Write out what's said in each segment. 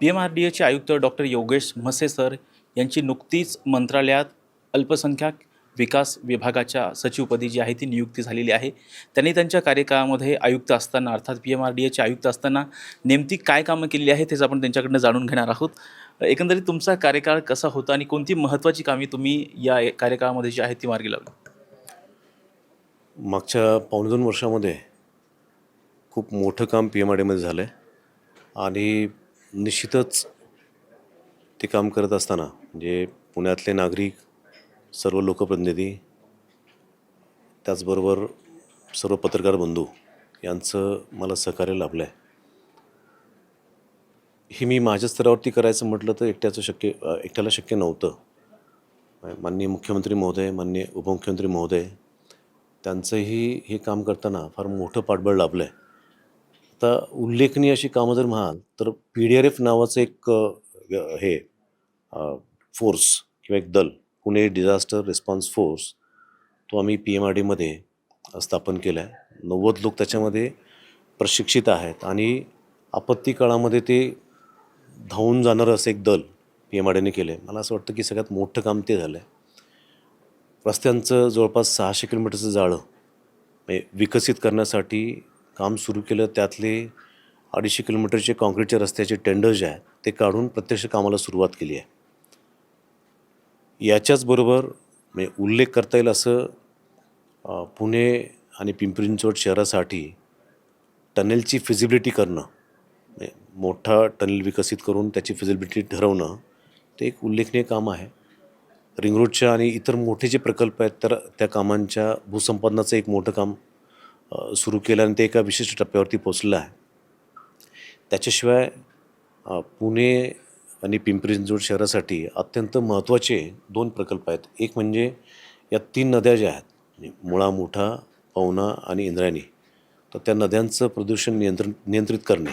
PMRDAचे आयुक्त doctor Yogesh Mhase sir यांची नुकतीच मंत्रालयात अल्पसंख्याक विकास विभागाच्या सचिवपदी जी आहे ती नियुक्ती झालेली आहे. त्यांनी त्यांच्या कार्यकाळामध्ये आयुक्त असताना अर्थात PMRDAचे आयुक्त असताना नेमकी काय कामं केलेली आहेत हेच आपण त्यांच्याकडनं जाणून घेणार आहोत. एकंदरीत तुमचा कार्यकाळ कसा होता आणि कोणती महत्त्वाची कामे तुम्ही या कार्यकाळामध्ये जी आहेत ती मार्गी लावली? मागच्या पावणे 2 वर्षामध्ये खूप मोठं काम PMRDAमध्ये झालं आहे आणि निश्चितच ते काम करत असताना म्हणजे पुण्यातले नागरिक, सर्व लोकप्रतिनिधी, त्याचबरोबर सर्व पत्रकार बंधू यांचं मला सहकार्य लाभलं आहे. हे मी माझ्या स्तरावरती करायचं म्हटलं तर एकट्याला शक्य नव्हतं. माननीय मुख्यमंत्री महोदय, माननीय उपमुख्यमंत्री महोदय त्यांचंही हे काम करताना फार मोठं पाठबळ लाभलं आहे. आता उल्लेखनीय अशी कामं जर म्हणाल तर PDRF नावाचं एक फोर्स किंवा एक दल, पुणे डिझास्टर रिस्पॉन्स फोर्स, तो आम्ही PMRDAमध्ये स्थापन केला आहे. 90 लोक त्याच्यामध्ये प्रशिक्षित आहेत आणि आपत्ती काळामध्ये ते धावून जाणारं असं एक दल PMRDAने केलं आहे. मला असं वाटतं की सगळ्यात मोठं काम ते झालं आहे. रस्त्यांचं जवळपास 600 किलोमीटरचं जाळं म्हणजे विकसित करण्यासाठी काम सुरू केलं. त्यातले 250 किलोमीटरचे काँक्रीटच्या रस्त्याचे टेंडर जे आहेत ते काढून प्रत्यक्ष कामाला सुरुवात केली आहे. याच्याचबरोबर म्हणजे उल्लेख करता येईल असं पुणे आणि पिंपरी चिंचवड शहरासाठी टनेलची फिजिबिलिटी करणं, म्हणजे मोठा टनेल विकसित करून त्याची फिजिबिलिटी ठरवणं, ते एक उल्लेखनीय काम आहे. रिंग रोडच्या आणि इतर मोठे जे प्रकल्प आहेत तर त्या कामांच्या भूसंपादनाचं एक मोठं काम सुरू केलं आणि ते एका विशिष्ट टप्प्यावरती पोचलं आहे. त्याच्याशिवाय पुणे आणि पिंपरी चिंचवड शहरासाठी अत्यंत महत्त्वाचे 2 प्रकल्प आहेत. एक म्हणजे या 3 नद्या ज्या आहेत म्हणजे मुळा, मुठा, पवना आणि इंद्रायणी, तर त्या नद्यांचं प्रदूषण नियंत्रित करणे.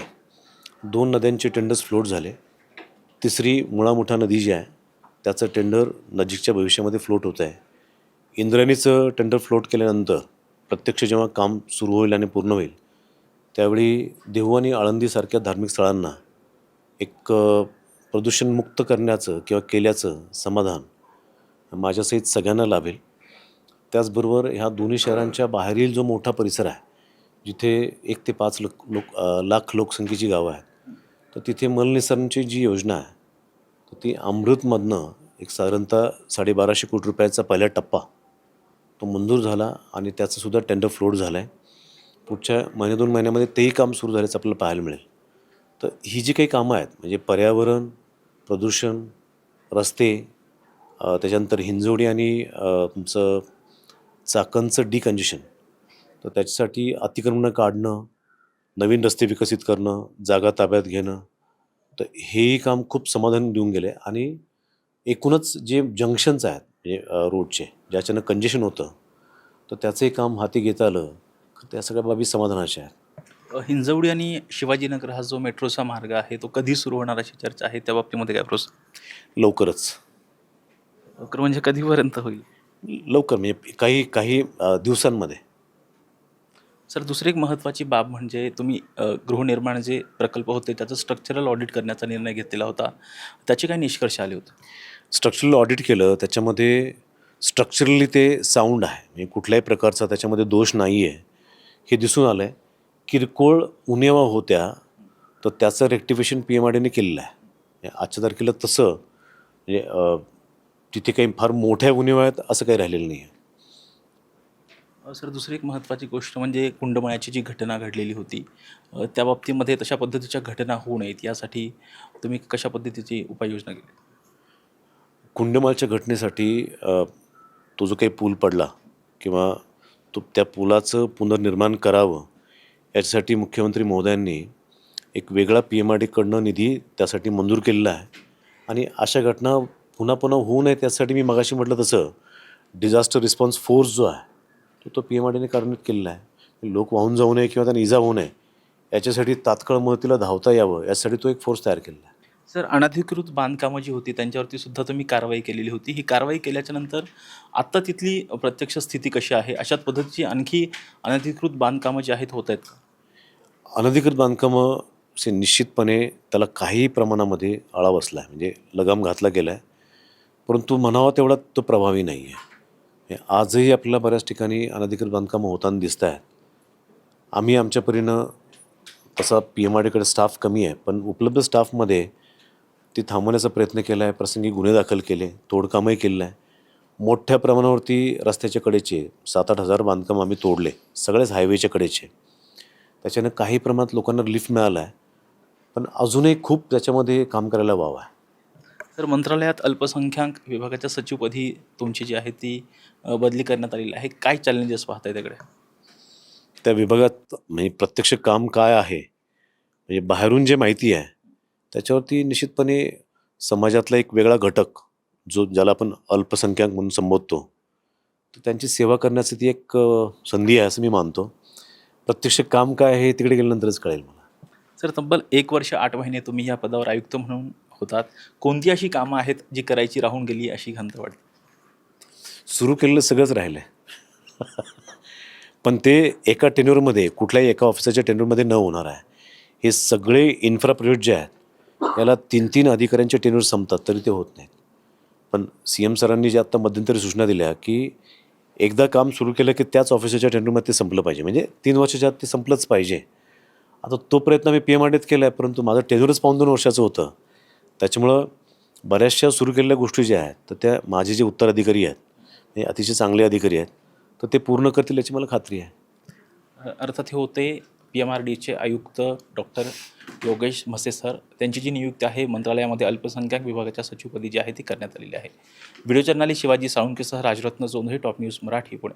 2 नद्यांचे टेंडर्स फ्लोट झाले. तिसरी मुळा, मुठा नदी जी आहे त्याचं टेंडर नजीकच्या भविष्यामध्ये फ्लोट होतं आहे. इंद्रायणीचं टेंडर फ्लोट केल्यानंतर प्रत्यक्ष जेव्हा काम सुरू होईल आणि पूर्ण होईल त्यावेळी देहू आणि आळंदीसारख्या धार्मिक स्थळांना एक प्रदूषणमुक्त करण्याचं किंवा केल्याचं समाधान माझ्यासहित सगळ्यांना लाभेल. त्याचबरोबर ह्या दोन्ही शहरांच्या बाहेरील जो मोठा परिसर आहे जिथे 1 ते 5 लाख लोकसंख्येची गावं आहेत, तर तिथे मलनिःसरणची जी योजना आहे तर ती अमृतमधनं एक साधारणतः 1250 कोटी रुपयाचा पहिला टप्पा तो मंजूर झाला आणि त्याचंसुद्धा टेंडर फ्लोट झालं आहे. पुढच्या 1-2 महिन्यामध्ये तेही काम सुरू झाल्याचं आपल्याला पाहायला मिळेल. तर ही जी काही कामं आहेत म्हणजे पर्यावरण, प्रदूषण, रस्ते, त्याच्यानंतर हिंजवडी आणि तुमचं चाकणचं डिकंजेशन, तर त्याच्यासाठी अतिक्रमणं काढणं, नवीन रस्ते विकसित करणं, जागा ताब्यात घेणं, तर हेही काम खूप समाधान देऊन गेले. आणि एकूणच जे जंक्शन्स आहेत म्हणजे रोडचे ज्याच्यानं कंजेशन होतं तर त्याचंही काम हाती घेता आलं. त्या सगळ्या बाबी समाधानाच्या आहेत. हिंजवडी आणि शिवाजीनगर हा जो मेट्रोचा मार्ग आहे तो कधी सुरू होणार अशी चर्चा आहे, त्या बाबतीमध्ये काय प्रोसेस? लवकरच. लवकर म्हणजे कधीपर्यंत होईल? लवकर म्हणजे काही दिवसांमध्ये. सर, दुसरी एक महत्त्वाची बाब म्हणजे तुम्ही गृहनिर्माण जे प्रकल्प होते त्याचं स्ट्रक्चरल ऑडिट करण्याचा निर्णय घेतलेला होता. त्याचे काय निष्कर्ष आले होते? स्ट्रक्चरल ऑडिट केलं. त्याच्यामध्ये स्ट्रक्चरली ते साऊंड आहे म्हणजे कुठल्याही प्रकारचा त्याच्यामध्ये दोष नाही आहे हे दिसून आलं आहे. किरकोळ उणिवा होत्या तर त्याचं रेक्टिफिकेशन PMRDAने केलेलं आहे. म्हणजे आजच्या तारखेला तसं म्हणजे तिथे काही फार मोठ्या उणिवा आहेत असं काही राहिलेलं नाही आहे. सर, दुसरी एक महत्त्वाची गोष्ट म्हणजे कुंडमळ्याची जी घटना घडलेली होती, त्या बाबतीमध्ये तशा पद्धतीच्या घटना होऊ नयेत यासाठी तुम्ही कशा पद्धतीची उपाययोजना केली? कुंडमालच्या घटनेसाठी तो जो काही पूल पडला किंवा त्या पुलाचं पुनर्निर्माण करावं याच्यासाठी मुख्यमंत्री महोदयांनी एक वेगळा PMRDAकडनं निधी त्यासाठी मंजूर केलेला आहे. आणि अशा घटना पुन्हा पुन्हा होऊ नये त्यासाठी मी मगाशी म्हटलं तसं डिझास्टर रिस्पॉन्स फोर्स जो आहे तो PMRDAने कार्यान्वित केलेला आहे. लोक वाहून जाऊ नये किंवा त्यांना इजा होऊ नये याच्यासाठी तात्काळ मदतीला धावता यावं यासाठी तो एक फोर्स तयार केलेला आहे. सर, अनधिकृत बांधकामं जी होती त्यांच्यावरती सुद्धा तुम्ही कारवाई केलेली होती. ही कारवाई केल्याच्या नंतर आत्ता तिथली प्रत्यक्ष स्थिती कशी आहे? अशाच पद्धतीची आणखी अनधिकृत बांधकामं जी आहेत होत आहेत का? अनधिकृत बांधकामं निश्चितपणे त्याला काही प्रमाणामध्ये आळा बसला आहे, म्हणजे लगाम घातला गेला आहे, परंतु म्हणावा तेवढा तो प्रभावी नाही आहे. आजही आपल्याला बऱ्याच ठिकाणी अनधिकृत बांधकामं होताना दिसत आहेत. आम्ही आमच्या परीनं तसा PMRDकडे स्टाफ कमी आहे, पण उपलब्ध स्टाफमध्ये ती थांबवण्याचा प्रयत्न केला आहे. प्रसंगी गुन्हे दाखल केले, तोडकामही केलेलं आहे. मोठ्या प्रमाणावरती रस्त्याच्या कडेचे 7-8 हजार बांधकाम आम्ही तोडले, सगळेच हायवेच्या कडेचे. त्याच्यानं काही प्रमाणात लोकांना रिलीफ मिळाला आहे, पण अजूनही खूप त्याच्यामध्ये काम करायला वाव आहे. तर मंत्रालयात अल्पसंख्याक विभागाच्या सचिवपदी तुमची जी आहे ती बदली करण्यात आलेली आहे. काय चॅलेंजेस पाहताय त्याकडे? त्या विभागात म्हणजे प्रत्यक्ष काम काय आहे, म्हणजे बाहेरून जे माहिती आहे त्याच्यावरती निश्चितपणे समाजातला एक वेगळा घटक ज्याला आपण अल्पसंख्याक म्हणून संबोधतो, तर त्यांची सेवा करण्याची ती एक संधी आहे असं मी मानतो. प्रत्यक्ष काम काय आहे हे तिकडे गेल्यानंतरच कळेल मला. सर, तब्बल 1 वर्ष 8 महिने तुम्ही या पदावर आयुक्त म्हणून होतात. कोणती अशी कामं आहेत जी करायची राहून गेली अशी खंत वाटते? सुरू केलेलं सगळंच राहिलं आहे. पण ते एका टेन्युअरमध्ये, कुठल्याही एका ऑफिसरच्या टेन्युअरमध्ये न होणार आहे. हे सगळे इन्फ्रा प्रोजेक्ट जे आहेत याला 3-3 अधिकाऱ्यांचे टेन्युअर संपतात तरी ते होत नाहीत. पण CM सरांनी जे आत्ता मध्यंतरी सूचना दिल्या की एकदा काम सुरू केलं की त्याच ऑफिसरच्या टेन्युअरमध्ये ते संपलं पाहिजे, म्हणजे 3 वर्षाच्या आत ते संपलंच पाहिजे. आता तो प्रयत्न मी PMRDत केला आहे, परंतु माझं टेन्युअरच 2 वर्षाचं होतं. त्याच्यामुळं बऱ्याचशा सुरू केलेल्या गोष्टी ज्या आहेत तर त्या माझे जे उत्तराधिकारी आहेत हे अतिशय चांगले अधिकारी आहेत, तर ते पूर्ण करतील याची मला खात्री आहे. अर्थात हे होते PMRDचे आयुक्त डॉक्टर योगेश म्हसे सर. त्यांची जी नियुक्ती आहे मंत्रालयामध्ये अल्पसंख्याक विभागाच्या सचिवपदी जी आहे ती करण्यात आलेली आहे. व्हिडिओ जर्नलिस्ट शिवाजी साळुंकेसह राजरत्न जोंधळे, टॉप न्यूज मराठी, पुणे.